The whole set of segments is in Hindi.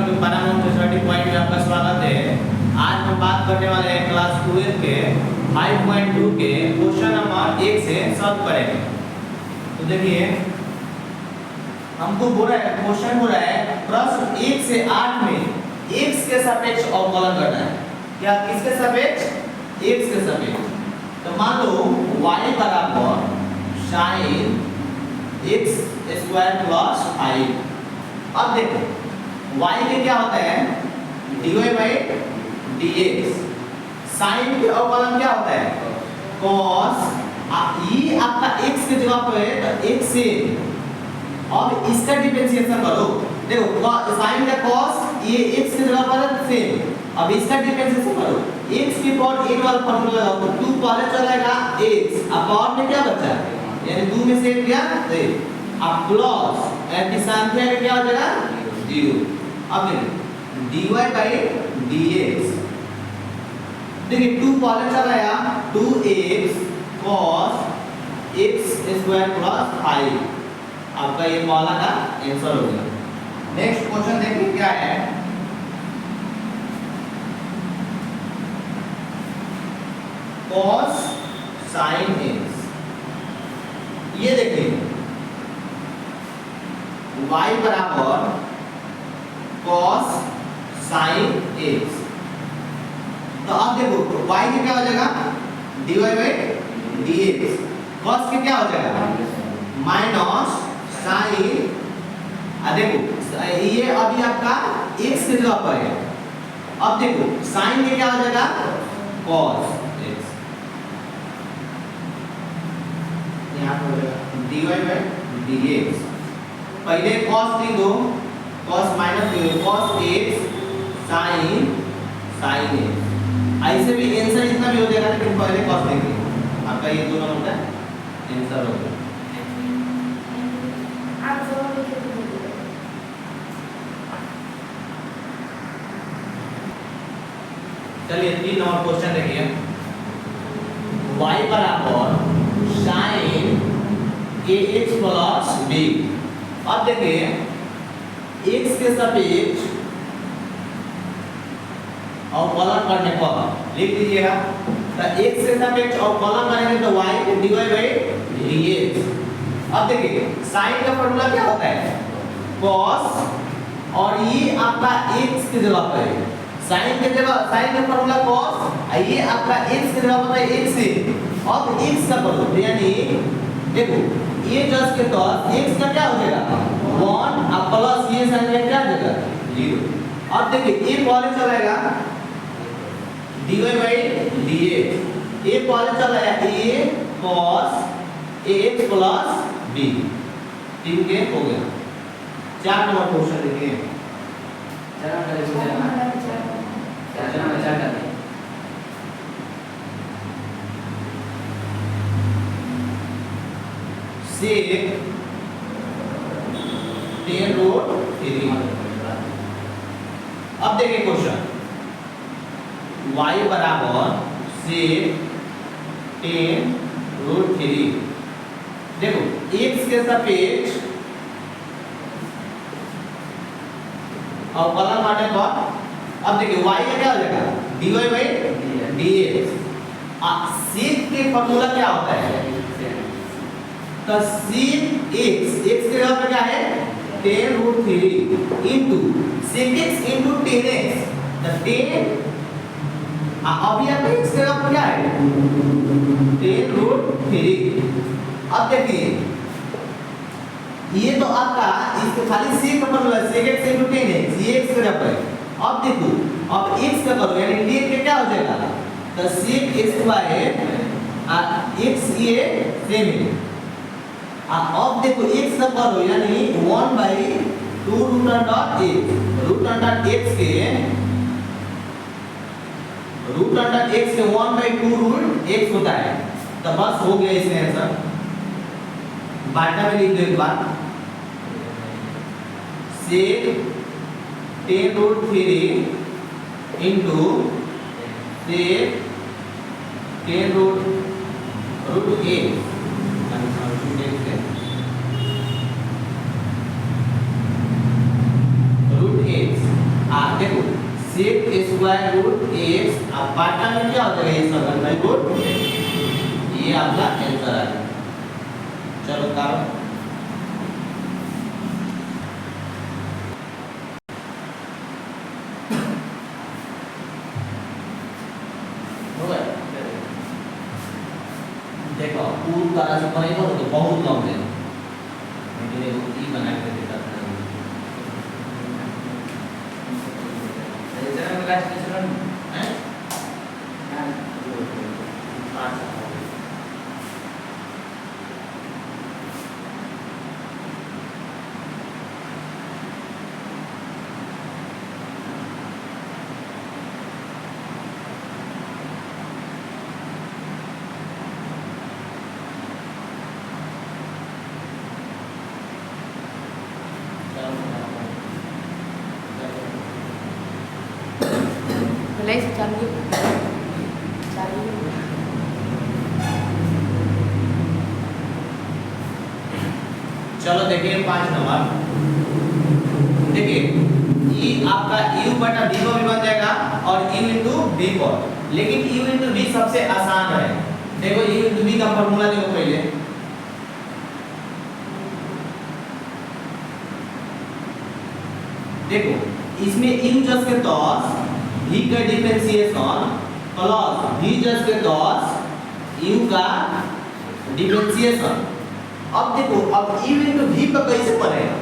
यूट्यूब पारामाउंट सोसाइटी पॉइंट में आपका स्वागत है। आज हम बात करने वाले हैं क्लास 12 के 5.2 के क्वेश्चन नंबर 1 से सॉल्व करेंगे। तो देखिए हमको बोला है, क्वेश्चन बोला है प्रश्न 1 से 8 में x के सापेक्ष अवकलन करना है। क्या किसके सापेक्ष? x के सापेक्ष। तो मान लो y बराबर sin x स्क्वायर प्लस 5। अब देखो y के क्या होता है dy बाई dx। sin के अवकलन क्या होता है cos। ये आपका x की जगह पे है तो x से अब इसका डिफरेंशिएशन करो। देखो sin का cos ये x की जगह पर है सेम। अब इसका डिफरेंशिएशन करो x की पावर 1 वाला फॉर्मूला लगाओ तो 2 पहले चलेगा x अब पावर में क्या बचा यानी 2 में से क्या है अब प्लस ऐसी संख्या का क्या हो जाएगा 0। अब देखिए dy बाई dx देखिए 2 पहले चला आया 2x cos x square plus 5। आपका ये वाला का आंसर हो गया। नेक्स्ट क्वेश्चन देखिए क्या है cos sin x। ये देखिए y बराबर cos sin x। तो अब देखो y के क्या हो जाएगा dy बाई dx। cos के क्या हो जाएगा माइनस sin। देखो ये अभी आपका x की जगह पर है। अब देखो sin के क्या हो जाएगा cos x। यहाँ हो जाएगा dy बाई dx। पहले cos लिख दो cos minus cos x sin sin x। ऐसे भी आंसर इतना भी हो जाएगा लेकिन पहले cos लिखेंगे। आपका ये दोनों होता है आंसर हो गया। चलिए 3 नंबर क्वेश्चन देखिए y बराबर sin ax प्लस b। अब देखिए x के सापेक्ष अवकलन करने पर लिख लीजिएगा तो x के सापेक्ष अवकलन करेंगे तो y dy बाई dx। अब देखिए sin का फॉर्मूला क्या होता है cos और ये आपका x की जगह पर है sin के जगह sin का फॉर्मूला cos ये आपका x की जगह पर है x से। अब x का करो यानी देखो ये जस्ट के तौर x का क्या हो जाएगा 1 अब प्लस ये sin का क्या हो जाएगा 0। अब देखिए ये पहले चलेगा dy बाई dx। ये पहले चलेगा a cos ax plus b। ठीक है हो गया। 4 नंबर क्वेश्चन देखिए sec 10 रूट 3। अब देखिए क्वेश्चन y बराबर sec 10 रूट 3। देखो x के सापेक्ष अवकलन करने पर अब देखिए y का क्या हो जाएगा dy बाई dx। sec के फॉर्मूला क्या होता है तो sec x के जगह पे क्या है 10 root 3 into sec x into 10x तो 10 अभी आपका x के जगह पे क्या है 10 रूट 3। अब देखिए ये तो आपका इसके खाली sec का formula sec x into 10x ये x के जगह पे। अब देखो अब x का करो यानी d के क्या हो जाएगा तो sec स्क्वायर x ये सेम है। अब देखो x का करो यानी 1 by 2 root under x। Root under x के 1 बाई 2 रूट x होता है। तो बस हो गया इसमें आंसर। बाटा में लिख दो एक बार sec 10 root 3 into sec 10 root x root x sec square root x। अब पार्ट में क्या हो जाएगा, ये सब बाई रूट। ये आपका आंसर आ गया। चलो करो। देखो पूरा तरह से बनाई तो बहुत लंबा है, लेकिन ये ई बना के देता था। जरा क्लास टीचर हैं lấy cho anh giúp चलो देखिए 5 नंबर। देखिए ई आपका u बटा v को भी बन जाएगा और u into v को, लेकिन u into v सबसे आसान है। देखो u into v का फॉर्मूला देखो पहले। देखो इसमें u जस के तौर v का डिफरेंशिएशन प्लस v जस के तौर u का डिफरेंशिएशन। अब देखो अब u into v पर कैसे पढ़ेगा।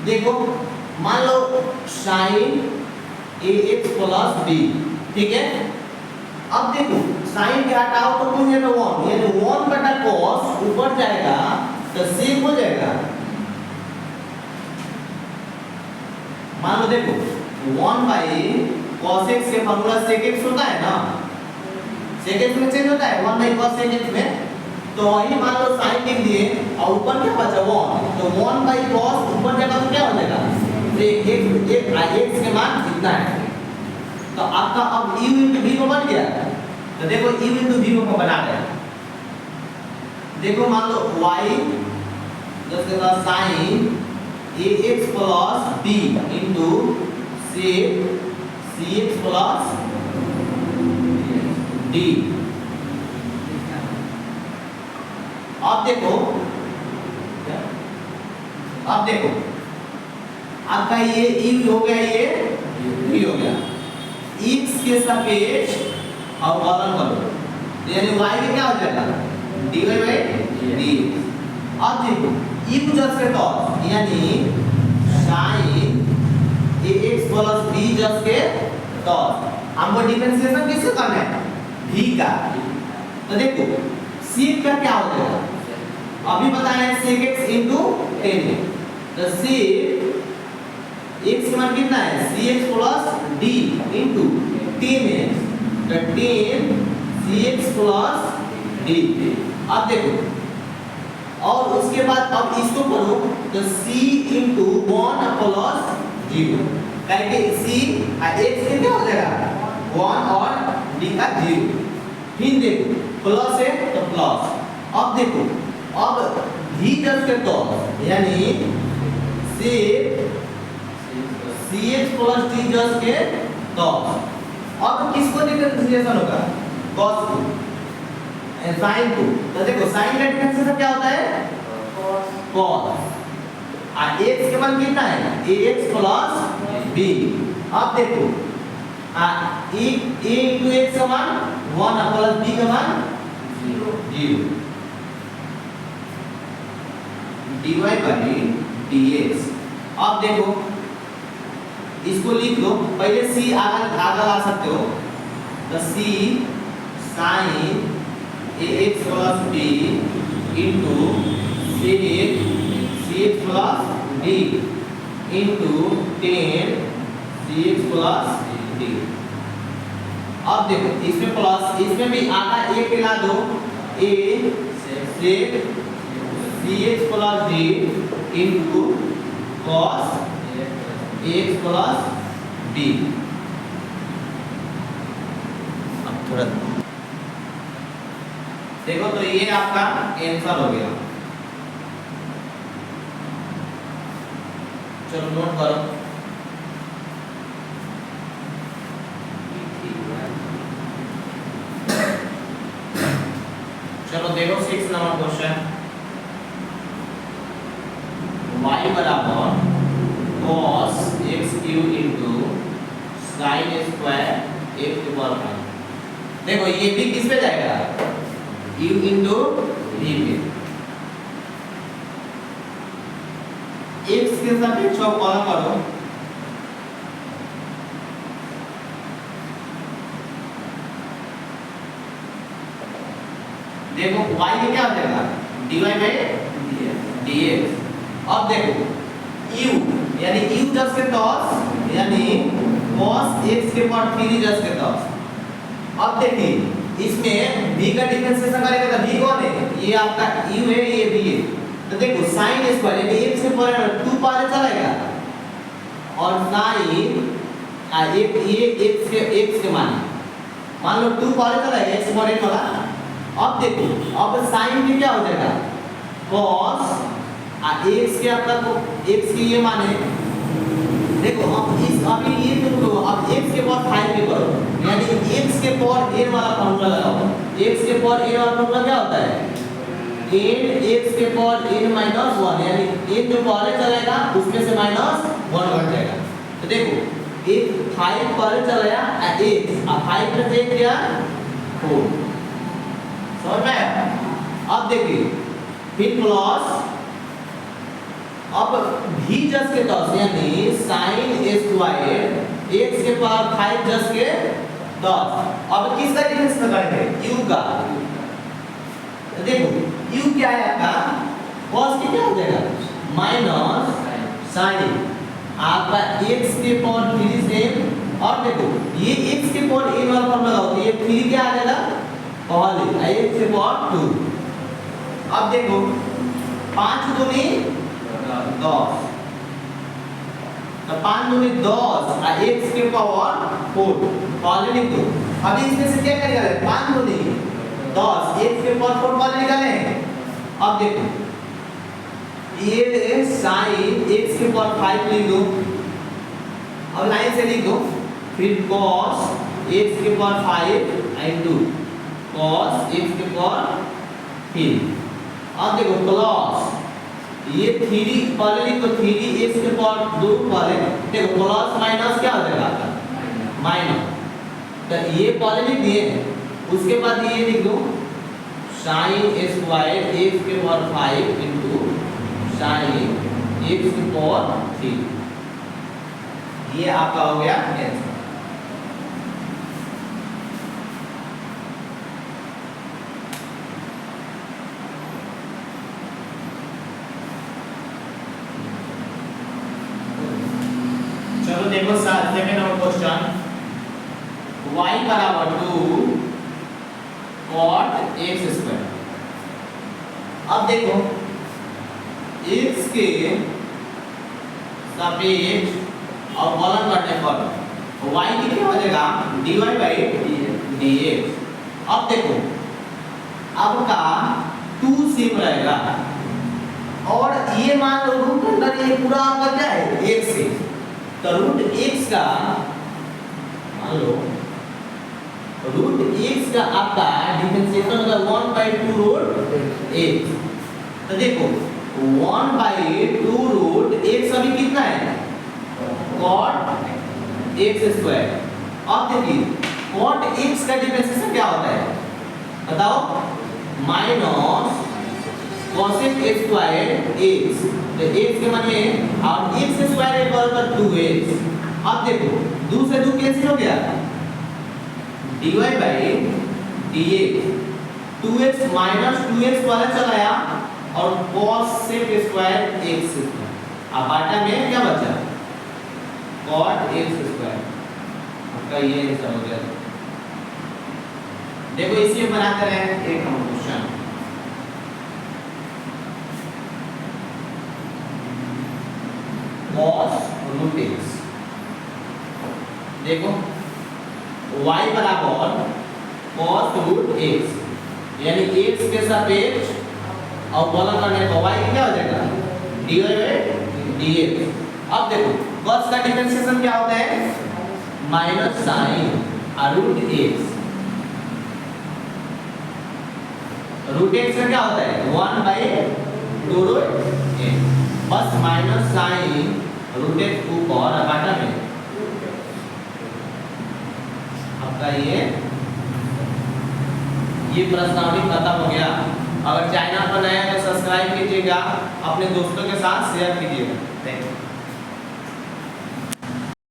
देखो मान लो sin ax प्लस b, ठीक है। अब देखो sin के हटाओ तो कौन है 1, यानी 1 बटा cos ऊपर जाएगा तो sec हो जाएगा। मान लो देखो 1 बाई cos x के फॉर्मूला sec x होता है ना, sec x में चेंज होता है 1 बाई cos sec x में। तो वही मान लो sin लिख दिए और ऊपर क्या बचा 1, तो 1 बाई cos ऊपर जाएगा तो क्या हो जाएगा, x के मान कितना है। तो आपका अब u into v को बन गया। तो देखो u into v को बना रहे हैं। देखो मान लो y जैसे का sin ax plus b into cx plus d। अब देखो आपका ये u हो गया, ये v हो गया। x के सापेक्ष अवकलन करो, यानी y में क्या हो जाएगा dy बाई dx। अब देखो u जस के तौर यानी sin ax प्लस b जस के तौर हमको डिफरेंशिएशन किससे करना है, v का। तो देखो sec का क्या हो जाएगा, अभी बताया sec x into tan। तो sec x का मान कितना है cx plus d into tan x, तो tan cx प्लस d। अब देखो और उसके बाद अब इसको करो तो c into 1 प्लस 0, क्योंकि c x के क्या हो जाएगा 1 और d का 0। फिर देखो प्लस है तो प्लस। अब देखो अब v जस के तौर यानी cx प्लस d जस के तौर। अब किसको डिफरेंशिएशन होगा, cos को sin को। तो देखो sin का डिफरेंशिएशन क्या होता है cos। x के मान कितना है ax प्लस b। अब देखो a into x का मान 1 प्लस b का मान 0 dy बाई dx। अब देखो इसको लिख लो, पहले c आगे ला सकते हो तो c sin ax plus b into cx plus d into tan cx plus d। अब देखो इसमें प्लस, इसमें भी आधा a के ला दो, a sec cx plus d into cos x plus d। अब थोड़ा देखो तो ये आपका आंसर हो गया। चलो नोट करो। देखो 6 नंबर क्वेश्चन, y बराबर cos x cube into sine square x की पावर 5। देखो ये भी किस पे जाएगा, u इंटू v पे, x के सापेक्ष कॉलम करो, देखो y में क्या हो जाएगा, dy बाई dx। अब देखो u यानी u जस के टॉस यानी cos x के पावर 3 जस के टॉस। अब देखिए इसमें v का डिफरेंशिएशन करेंगे तो v कौन है, ये आपका u है, ये v है। तो देखो sin स्क्वायर यानी x के पावर 2 पावर चलेगा और sin ये x के मान लो 2 पावर चलेगा x पावर वाला। अब देखो अब sin में क्या हो जाएगा, cos x के आपका x की ये माने, देखो अब इस अभी ये तो अब x के पावर 5 पे करो, यानी x के पावर n वाला फार्मूला लगाओ। x के पावर n वाला फार्मूला क्या होता है, n x के पावर n माइनस 1, यानी n जो पावर चलेगा उसमें से माइनस 1 घट जाएगा। तो देखो एक 5 पावर चला गया x, अब 5 प्लस 1 क्या 4, समझ में आया। अब देखिए फिर प्लस, अब v जस के टॉस यानी sin स्क्वायर x के पावर 5 जस के टॉस। अब किसका डिफरेंस करेंगे, u का। देखो u क्या है आपका, cos के क्या हो जाएगा माइनस sin आपका x के पावर 3 से। और देखो ये x के पावर n वाला फॉर्म लगाओ, ये 3 क्या आ जाएगा पहले x के पावर 2। अब देखो 5 दूनी 10, तो 5 दूनी 10 और x के पावर 4 पहले लिख दो। अभी इसमें से क्या करेगा, 5 दूनी 10 x के पावर 4 पहले निकाले। अब देखो ये sin x के पावर 5 लिख दो, अब लाइन से लिख दो, फिर cos x के पावर 5 इंटू cos x के पावर 3। अब देखो प्लस ये 3 पहले लिख दो, 3x के पावर 2 पहले, देखो प्लस माइनस क्या हो जाएगा आपका माइनस, तो ये पहले लिख दिए, उसके बाद ये लिख दो sin स्क्वायर x के पावर 5 इंटू sin x के पावर 3। ये आपका हो गया आंसर। चलो देखो सेकंड नंबर क्वेश्चन, y बराबर 2 cot x स्क्वायर। अब देखो x के सापेक्ष अवकलन करने पर y की क्या हो जाएगा dy बाई dx। अब देखो आपका 2 सिम रहेगा और ये मान लो रूट अंडर ये पूरा आपका क्या है x है, तो रूट x का मान लो रूट x का आपका डिफरेंशिएशन होगा 1/2 रूट x। तो देखो 1/2 रूट x अभी कितना है cot x स्क्वायर। अब देखिए cot x का डिफरेंशिएशन क्या होता है बताओ, माइनस cosec स्क्वायर x, तो x के माने और x स्क्वायर बराबर 2x। अब देखो 2 से 2 कैंसिल हो गया, dy by dx, 2x minus 2x वाला चला आया और cosec स्क्वायर x स्क्वायर। अब बाटा में क्या बचा cot x स्क्वायर, आपका ये आंसर हो गया। देखो इसी बनाते रहे एक number question, cos root x। देखो y बराबर cos रूट x, यानी x के सापेक्ष अवकलन करने पर y क्या हो जाएगा dy बाई dx। अब देखो cos का डिफरेंशिएशन क्या होता है minus sine root x। Root x का क्या होता है 1/2√x, बस माइनस साइन रूट एक्स ऊपर और बाटा में आपका ये प्रश्नावली खत्म हो गया। अगर चैनल पर नया है तो सब्सक्राइब कीजिएगा, अपने दोस्तों के साथ शेयर कीजिएगा। Thank you.